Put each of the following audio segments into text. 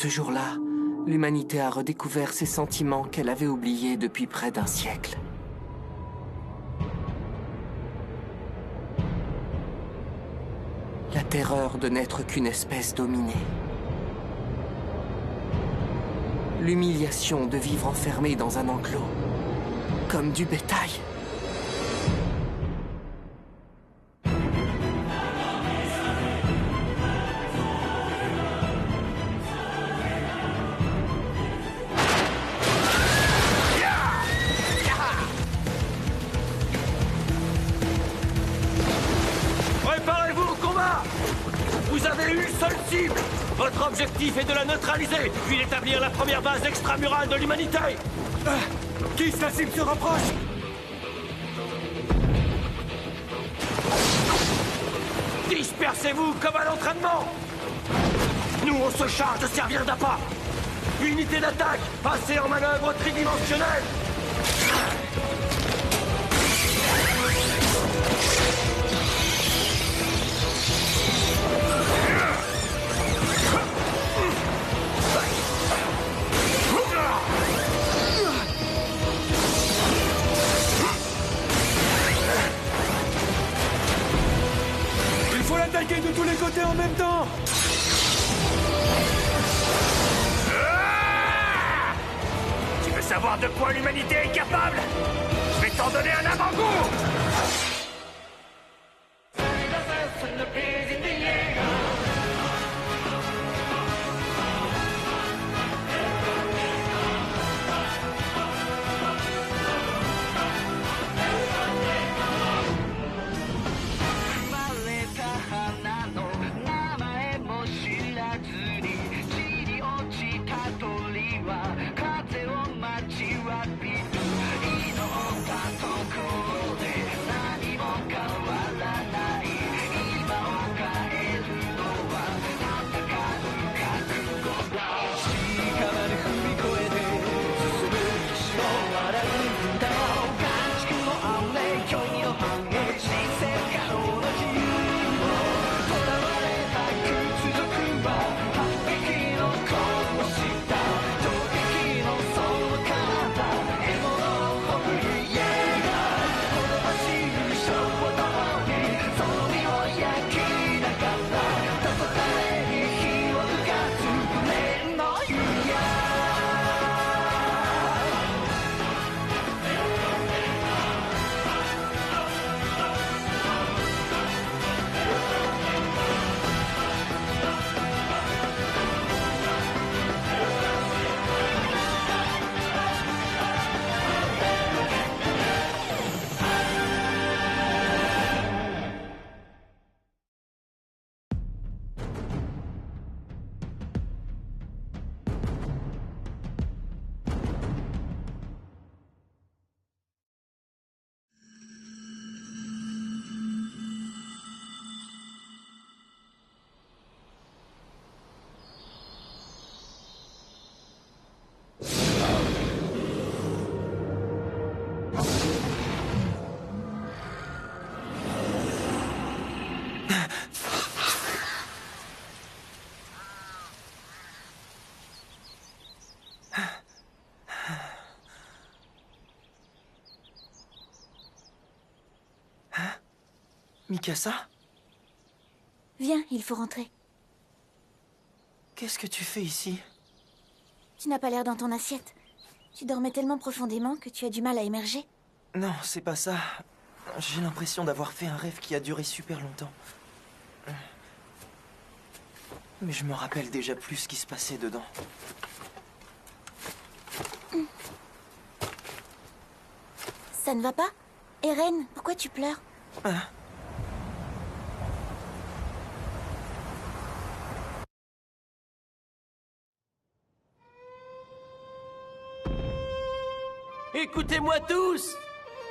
Ce jour-là, l'humanité a redécouvert ses sentiments qu'elle avait oubliés depuis près d'un siècle. La terreur de n'être qu'une espèce dominée. L'humiliation de vivre enfermé dans un enclos, comme du bétail. Préparez-vous au combat! Vous avez une seule cible! Votre objectif est de la neutraliser, puis d'établir la première base extramurale de l'humanité! Qui sa cible se rapproche? Dispersez-vous comme à l'entraînement! Nous, on se charge de servir d'appât! Unité d'attaque, passez en manœuvre tridimensionnelle! Il faut l'attaquer de tous les côtés en même temps! Tu veux savoir de quoi l'humanité est capable? Je vais t'en donner un avant-goût! Mikasa? Viens, il faut rentrer. Qu'est-ce que tu fais ici? Tu n'as pas l'air dans ton assiette. Tu dormais tellement profondément que tu as du mal à émerger. Non, c'est pas ça. J'ai l'impression d'avoir fait un rêve qui a duré super longtemps. Mais je me rappelle déjà plus ce qui se passait dedans. Ça ne va pas? Eren, pourquoi tu pleures? Écoutez-moi tous!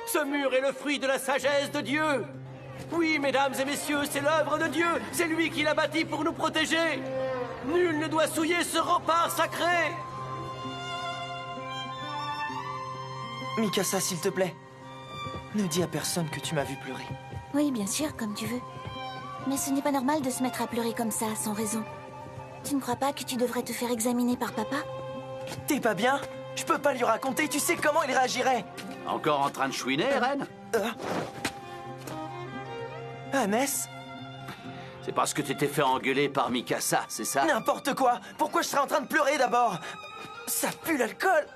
Ce mur est le fruit de la sagesse de Dieu! Oui, mesdames et messieurs, c'est l'œuvre de Dieu! C'est lui qui l'a bâti pour nous protéger! Nul ne doit souiller ce rempart sacré! Mikasa, s'il te plaît. Ne dis à personne que tu m'as vu pleurer. Oui, bien sûr, comme tu veux. Mais ce n'est pas normal de se mettre à pleurer comme ça, sans raison. Tu ne crois pas que tu devrais te faire examiner par papa? T'es pas bien? Je peux pas lui raconter, tu sais comment il réagirait. Encore en train de chouiner, Eren? Hannes? C'est parce que tu t'es fait engueuler par Mikasa, c'est ça? N'importe quoi. Pourquoi je serais en train de pleurer d'abord? Ça pue l'alcool.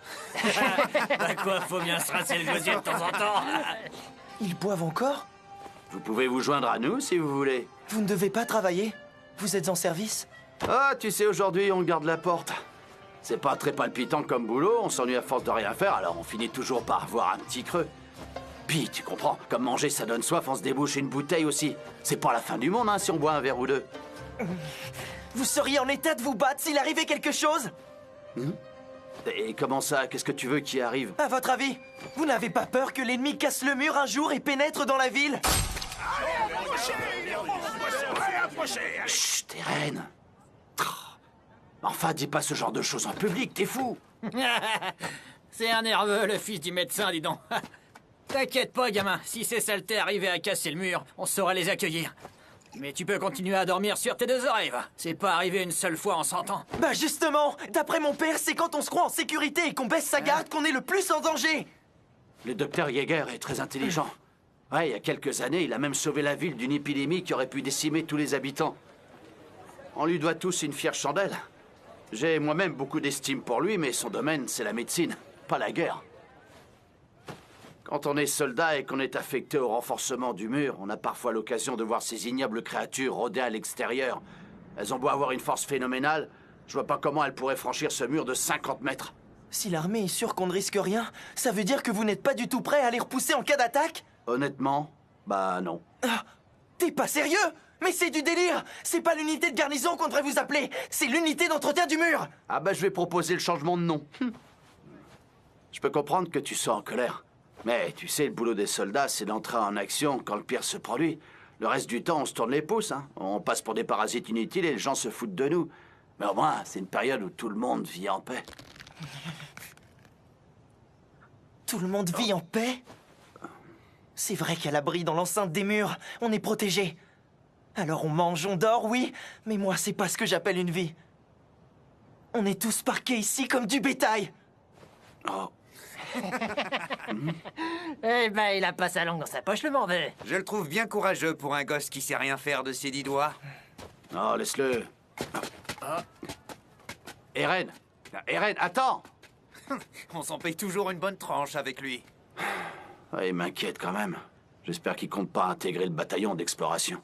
Bah quoi, faut bien se rincer le gosier de temps en temps. Ils boivent encore? Vous pouvez vous joindre à nous si vous voulez. Vous ne devez pas travailler? Vous êtes en service? Ah, tu sais, aujourd'hui, on garde la porte. C'est pas très palpitant comme boulot, on s'ennuie à force de rien faire, alors on finit toujours par avoir un petit creux. Puis, tu comprends, comme manger ça donne soif, on se débouche une bouteille aussi. C'est pas la fin du monde, hein, si on boit un verre ou deux. Vous seriez en état de vous battre s'il arrivait quelque chose? Et comment ça? Qu'est-ce que tu veux qui arrive? À votre avis, vous n'avez pas peur que l'ennemi casse le mur un jour et pénètre dans la ville? Chut, Eren. Enfin, dis pas ce genre de choses en public, t'es fou. C'est un nerveux, le fils du médecin, dis donc. T'inquiète pas, gamin. Si ces saletés arrivaient à casser le mur, on saurait les accueillir. Mais tu peux continuer à dormir sur tes deux oreilles, va. C'est pas arrivé une seule fois en 100 ans. Bah justement, d'après mon père, c'est quand on se croit en sécurité et qu'on baisse sa garde qu'on est le plus en danger. Le docteur Yeager est très intelligent. Ouais, il y a quelques années, il a même sauvé la ville d'une épidémie qui aurait pu décimer tous les habitants. On lui doit tous une fière chandelle. J'ai moi-même beaucoup d'estime pour lui, mais son domaine, c'est la médecine, pas la guerre. Quand on est soldat et qu'on est affecté au renforcement du mur, on a parfois l'occasion de voir ces ignobles créatures rôder à l'extérieur. Elles ont beau avoir une force phénoménale, je vois pas comment elles pourraient franchir ce mur de 50 mètres. Si l'armée est sûre qu'on ne risque rien, ça veut dire que vous n'êtes pas du tout prêt à les repousser en cas d'attaque? Honnêtement, bah non. Ah, t'es pas sérieux? Mais c'est du délire! C'est pas l'unité de garnison qu'on devrait vous appeler, c'est l'unité d'entretien du mur! Ah bah je vais proposer le changement de nom. Je peux comprendre que tu sois en colère. Mais tu sais, le boulot des soldats, c'est d'entrer en action quand le pire se produit. Le reste du temps, on se tourne les pouces, hein. On passe pour des parasites inutiles et les gens se foutent de nous. Mais au moins, c'est une période où tout le monde vit en paix. Tout le monde vit en paix? C'est vrai qu'à l'abri dans l'enceinte des murs, on est protégé. Alors on mange, on dort, oui, mais moi, c'est pas ce que j'appelle une vie. On est tous parqués ici comme du bétail. Oh. Eh ben, il a pas sa langue dans sa poche, le morveux. Je le trouve bien courageux pour un gosse qui sait rien faire de ses 10 doigts. Non, laisse-le. Eren! Eren, attends! On s'en paye toujours une bonne tranche avec lui. Ah, il m'inquiète quand même. J'espère qu'il compte pas intégrer le bataillon d'exploration.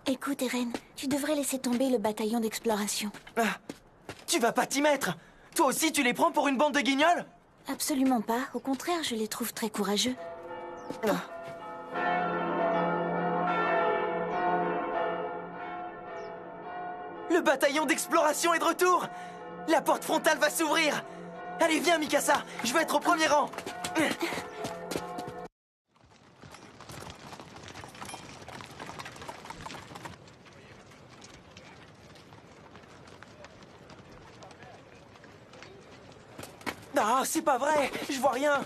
Écoute, Eren, tu devrais laisser tomber le bataillon d'exploration. Ah, tu vas pas t'y mettre! Toi aussi, tu les prends pour une bande de guignols? Absolument pas. Au contraire, je les trouve très courageux. Le bataillon d'exploration est de retour! La porte frontale va s'ouvrir! Allez, viens, Mikasa! Je veux être au premier rang! Ah, c'est pas vrai! Je vois rien!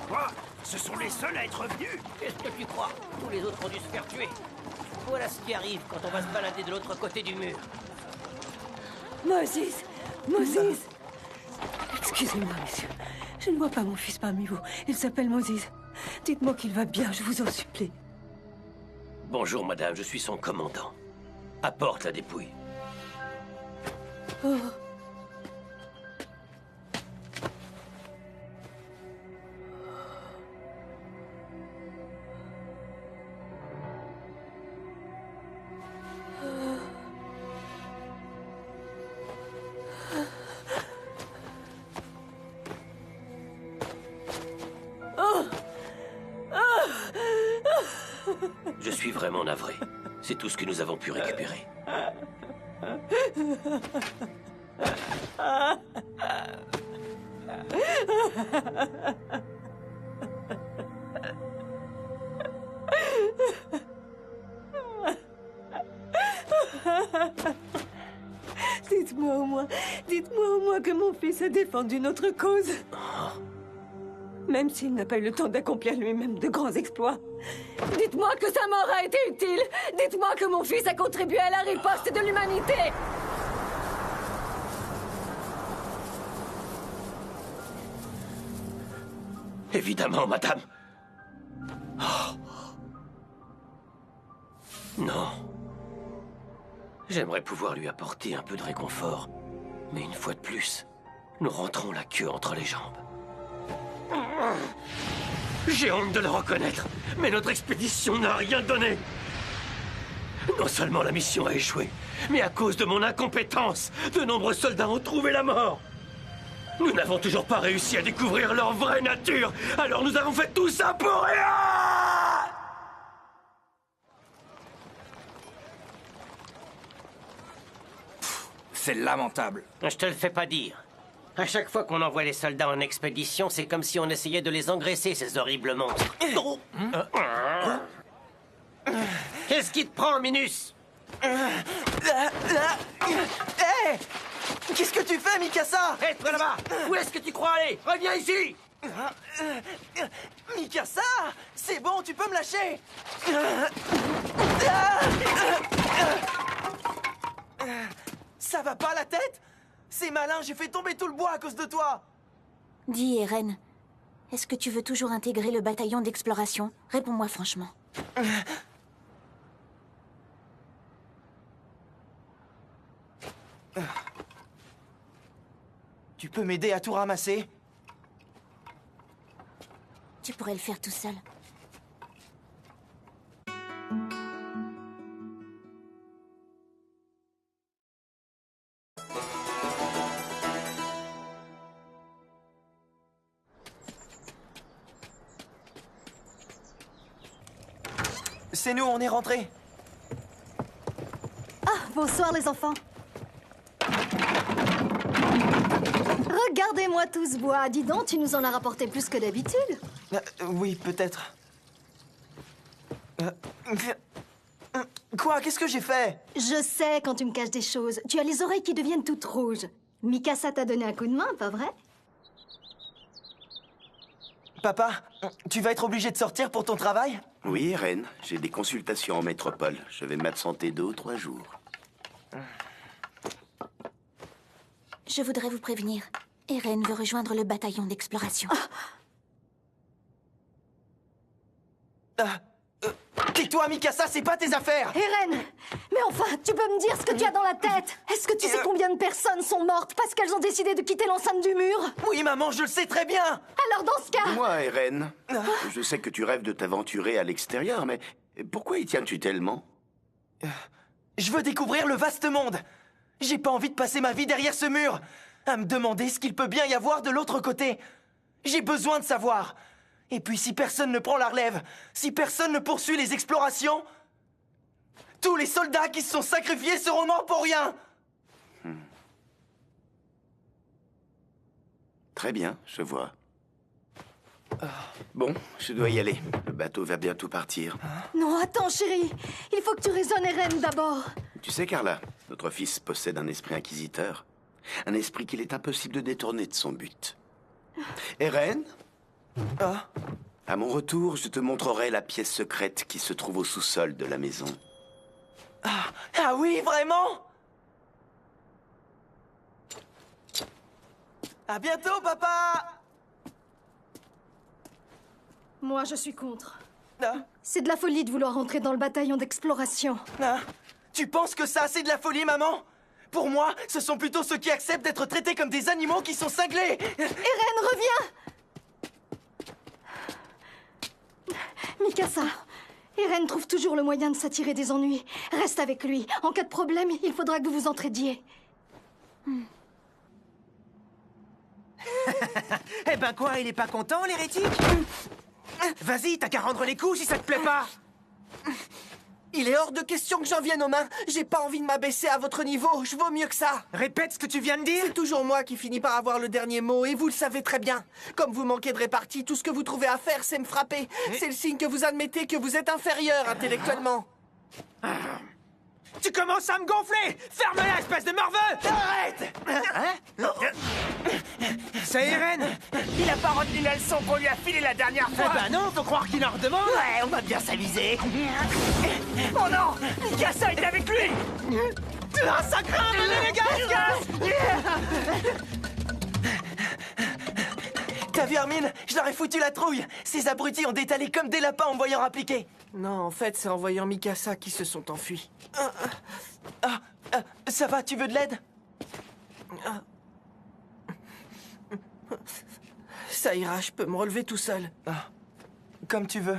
Quoi? Ce sont les seuls à être venus? Qu'est-ce que tu crois? Tous les autres ont dû se faire tuer. Voilà ce qui arrive quand on va se balader de l'autre côté du mur. Moses! Moses! Excusez-moi, monsieur. Je ne vois pas mon fils parmi vous. Il s'appelle Moses. Dites-moi qu'il va bien, je vous en supplie. Bonjour, madame, je suis son commandant. Apporte la dépouille. Oh. vraiment navrés. C'est tout ce que nous avons pu récupérer. Dites-moi au moins que mon fils a défendu notre cause. Même s'il n'a pas eu le temps d'accomplir lui-même de grands exploits. Dites-moi que sa mort a été utile. Dites-moi que mon fils a contribué à la riposte de l'humanité. Évidemment, madame. Oh. Non. J'aimerais pouvoir lui apporter un peu de réconfort. Mais une fois de plus, nous rentrons la queue entre les jambes. J'ai honte de le reconnaître, mais notre expédition n'a rien donné. Non seulement la mission a échoué, mais à cause de mon incompétence, de nombreux soldats ont trouvé la mort. Nous n'avons toujours pas réussi à découvrir leur vraie nature, alors nous avons fait tout ça pour rien! C'est lamentable. Je te le fais pas dire. À chaque fois qu'on envoie les soldats en expédition, c'est comme si on essayait de les engraisser, ces horribles monstres. Qu'est-ce qui te prend, Minus? Hé! Qu'est-ce que tu fais, Mikasa? Reste là-bas! Où est-ce que tu crois aller? Reviens ici! Mikasa! C'est bon, tu peux me lâcher! Ça va pas la tête? C'est malin, j'ai fait tomber tout le bois à cause de toi! Dis, Eren, est-ce que tu veux toujours intégrer le bataillon d'exploration? Réponds-moi franchement. Tu peux m'aider à tout ramasser? Tu pourrais le faire tout seul. C'est nous, on est rentrés. Bonsoir les enfants. Regardez-moi tout ce bois. Dis donc, tu nous en as rapporté plus que d'habitude. Oui, peut-être. Quoi? Qu'est-ce que j'ai fait? Je sais quand tu me caches des choses. Tu as les oreilles qui deviennent toutes rouges. Mikasa t'a donné un coup de main, pas vrai? Papa, tu vas être obligé de sortir pour ton travail? Oui, Eren. J'ai des consultations en métropole. Je vais m'absenter 2 ou 3 jours. Je voudrais vous prévenir. Eren veut rejoindre le bataillon d'exploration. Tais-toi, Mikasa, c'est pas tes affaires! Eren! Mais enfin, tu peux me dire ce que tu as dans la tête? Est-ce que tu sais combien de personnes sont mortes parce qu'elles ont décidé de quitter l'enceinte du mur? Oui, maman, je le sais très bien! Alors dans ce cas... Moi, Eren, je sais que tu rêves de t'aventurer à l'extérieur, mais pourquoi y tiens-tu tellement? Je veux découvrir le vaste monde! J'ai pas envie de passer ma vie derrière ce mur, à me demander ce qu'il peut bien y avoir de l'autre côté. J'ai besoin de savoir. Et puis si personne ne prend la relève, si personne ne poursuit les explorations, tous les soldats qui se sont sacrifiés seront morts pour rien. Très bien, je vois. Bon, je dois y aller. Le bateau va bientôt partir. Non, attends, chérie. Il faut que tu raisonnes Eren d'abord. Tu sais, Carla, notre fils possède un esprit inquisiteur. Un esprit qu'il est impossible de détourner de son but. Eren? À mon retour, je te montrerai la pièce secrète qui se trouve au sous-sol de la maison. Ah oui, vraiment? À bientôt, papa! Moi, je suis contre. C'est de la folie de vouloir entrer dans le bataillon d'exploration. Tu penses que ça, c'est de la folie, maman? Pour moi, ce sont plutôt ceux qui acceptent d'être traités comme des animaux qui sont cinglés! Eren, reviens! Mikasa, Eren trouve toujours le moyen de s'attirer des ennuis. Reste avec lui. En cas de problème, il faudra que vous vous entraidiez. Eh ben quoi, il est pas content, l'hérétique? Vas-y, t'as qu'à rendre les coups si ça te plaît pas. Il est hors de question que j'en vienne aux mains. J'ai pas envie de m'abaisser à votre niveau. Je vaux mieux que ça. Répète ce que tu viens de dire. C'est toujours moi qui finis par avoir le dernier mot, et vous le savez très bien. Comme vous manquez de répartie, tout ce que vous trouvez à faire, c'est me frapper. C'est le signe que vous admettez que vous êtes inférieur intellectuellement. Tu commences à me gonfler. Ferme-la, espèce de morveux. Arrête! C'est Irène. Il a pas retenu la leçon qu'on lui a filée la dernière fois. Eh ben non, faut croire qu'il en redemande. Ouais, on va bien s'amuser. Oh non! Mikasa est avec lui! Ah, ça craint! Venez les gars! T'as vu Armin? Je leur ai foutu la trouille! Ces abrutis ont détalé comme des lapins en me voyant appliquer! Non, en fait, c'est en voyant Mikasa qu'ils se sont enfuis. Ça va, tu veux de l'aide? Ça ira, je peux me relever tout seul. Comme tu veux.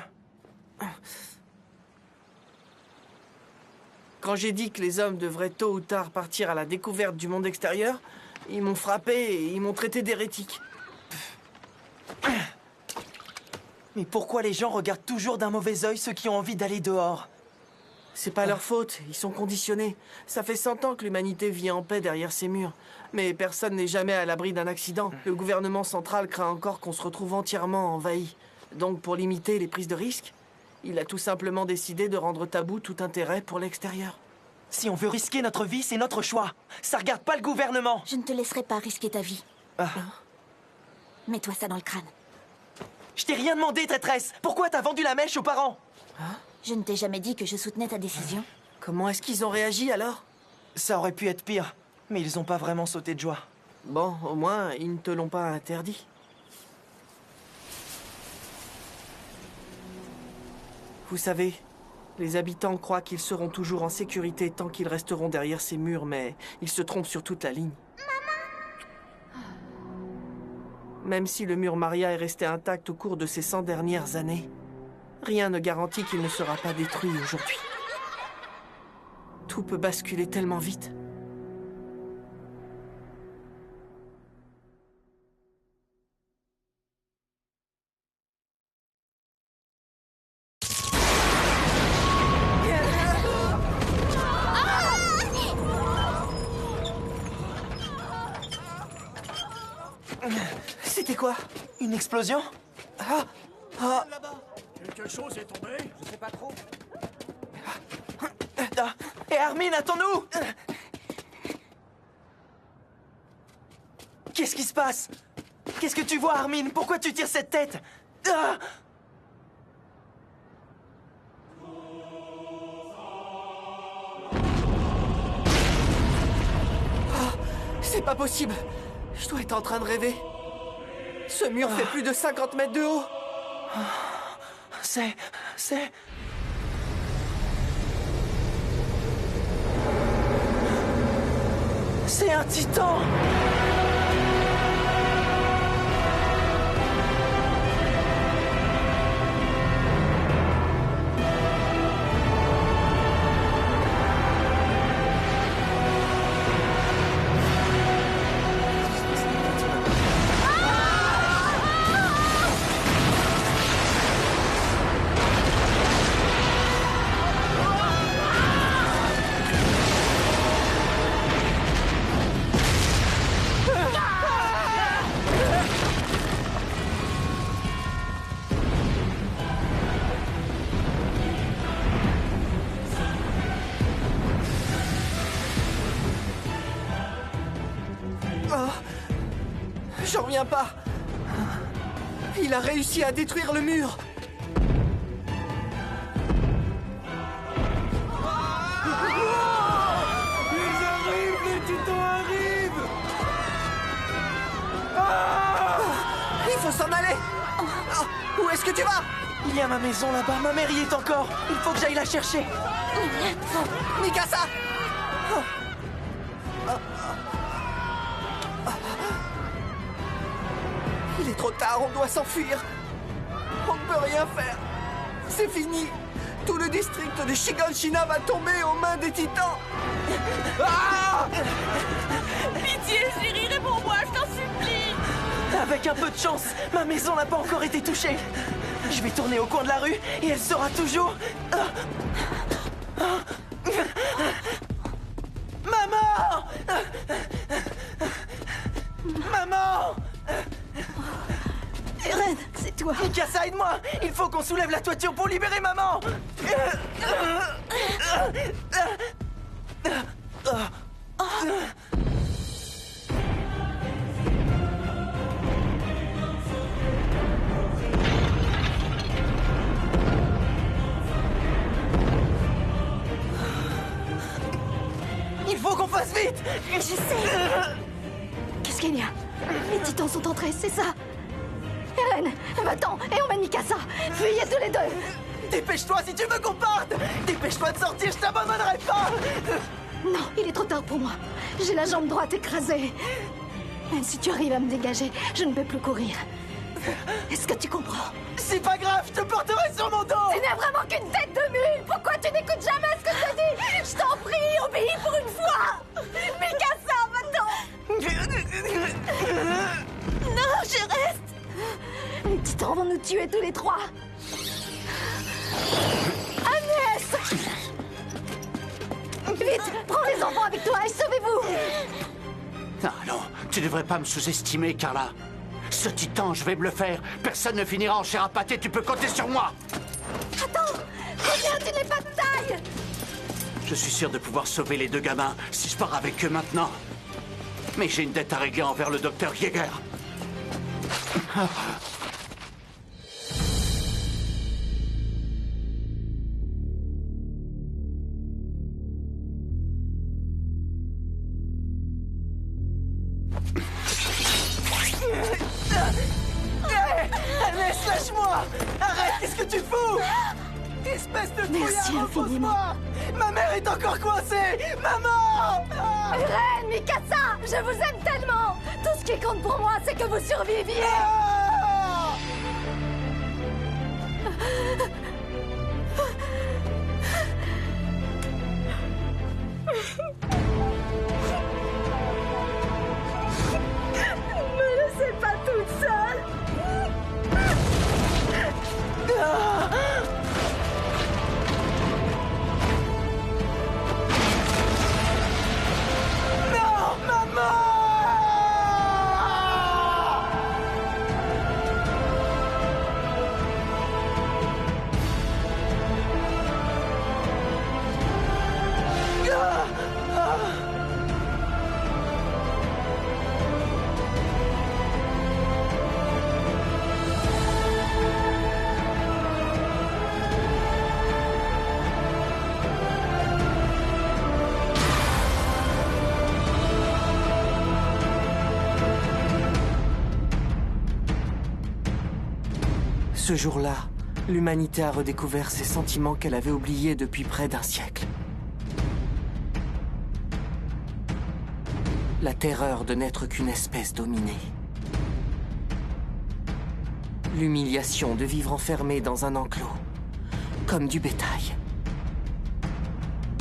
Quand j'ai dit que les hommes devraient tôt ou tard partir à la découverte du monde extérieur, ils m'ont frappé et ils m'ont traité d'hérétique. Mais pourquoi les gens regardent toujours d'un mauvais œil ceux qui ont envie d'aller dehors? C'est pas leur faute, ils sont conditionnés. Ça fait 100 ans que l'humanité vit en paix derrière ces murs. Mais personne n'est jamais à l'abri d'un accident. Le gouvernement central craint encore qu'on se retrouve entièrement envahi. Donc pour limiter les prises de risques, il a tout simplement décidé de rendre tabou tout intérêt pour l'extérieur. Si on veut risquer notre vie, c'est notre choix. Ça regarde pas le gouvernement. Je ne te laisserai pas risquer ta vie. Mets-toi ça dans le crâne. Je t'ai rien demandé, traîtresse. Pourquoi t'as vendu la mèche aux parents? Je ne t'ai jamais dit que je soutenais ta décision. Comment est-ce qu'ils ont réagi alors? Ça aurait pu être pire, mais ils ont pas vraiment sauté de joie. Bon, au moins, ils ne te l'ont pas interdit. Vous savez, les habitants croient qu'ils seront toujours en sécurité tant qu'ils resteront derrière ces murs, mais ils se trompent sur toute la ligne. Même si le mur Maria est resté intact au cours de ces 100 dernières années, rien ne garantit qu'il ne sera pas détruit aujourd'hui. Tout peut basculer tellement vite. C'était quoi? Une explosion? Quelque chose est tombé? Je sais pas trop. Et Armin, attends-nous! Qu'est-ce qui se passe? Qu'est-ce que tu vois, Armin? Pourquoi tu tires cette tête? C'est pas possible. Je dois être en train de rêver. Ce mur fait plus de 50 mètres de haut. C'est un titan! J'en reviens pas. Il a réussi à détruire le mur. Ils arrivent, les titans arrivent! Il faut s'en aller. Où est-ce que tu vas? Il y a ma maison là-bas, ma mère y est encore. Il faut que j'aille la chercher. Mikasa! Il est trop tard, on doit s'enfuir. On ne peut rien faire. C'est fini. Tout le district de Shiganshina va tomber aux mains des titans. Pitié, chérie, réponds-moi, je t'en supplie. Avec un peu de chance, ma maison n'a pas encore été touchée. Je vais tourner au coin de la rue et elle sera toujours... Maman! Maman! Eren, c'est toi. Mikasa, aide-moi! Il faut qu'on soulève la toiture pour libérer maman! Il faut qu'on fasse vite! Je sais. Qu'est-ce qu'il y a? Les titans sont entrés, c'est ça? Eren, va-t'en et emmène Mikasa. Fuyez tous les deux. Dépêche-toi si tu veux qu'on parte! Dépêche-toi de sortir, je t'abandonnerai pas! Non, il est trop tard pour moi. J'ai la jambe droite écrasée. Même si tu arrives à me dégager, je ne peux plus courir. Est-ce que tu comprends? C'est pas grave, je te porterai sur mon dos! Tu n'es vraiment qu'une tête de mule! Pourquoi tu n'écoutes jamais ce que je te dis? Je t'en prie, obéis pour une fois! Mikasa, va-t'en! Non, je reste! Les titans vont nous tuer tous les trois! Agnès! Vite, prends les enfants avec toi et sauvez-vous! Ah non, tu devrais pas me sous-estimer, Carla. Ce titan, je vais me le faire. Personne ne finira en chair à pâté, tu peux compter sur moi. Attends! Combien tu n'es pas de taille! Je suis sûr de pouvoir sauver les deux gamins si je pars avec eux maintenant. Mais j'ai une dette à régler envers le docteur Yeager. Agnès, lâche-moi! Arrête, qu'est-ce que tu fous? Espèce de Merci trouillard, infiniment. repose-moi. Ma mère est encore coincée! Maman! Eren, Mikasa, je vous aime tellement! Tout ce qui compte pour moi, c'est que vous surviviez! Ne me laissez pas toute seule! Non, maman! Ce jour-là, l'humanité a redécouvert ses sentiments qu'elle avait oubliés depuis près d'un siècle. La terreur de n'être qu'une espèce dominée. L'humiliation de vivre enfermé dans un enclos, comme du bétail.「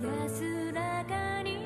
安らかに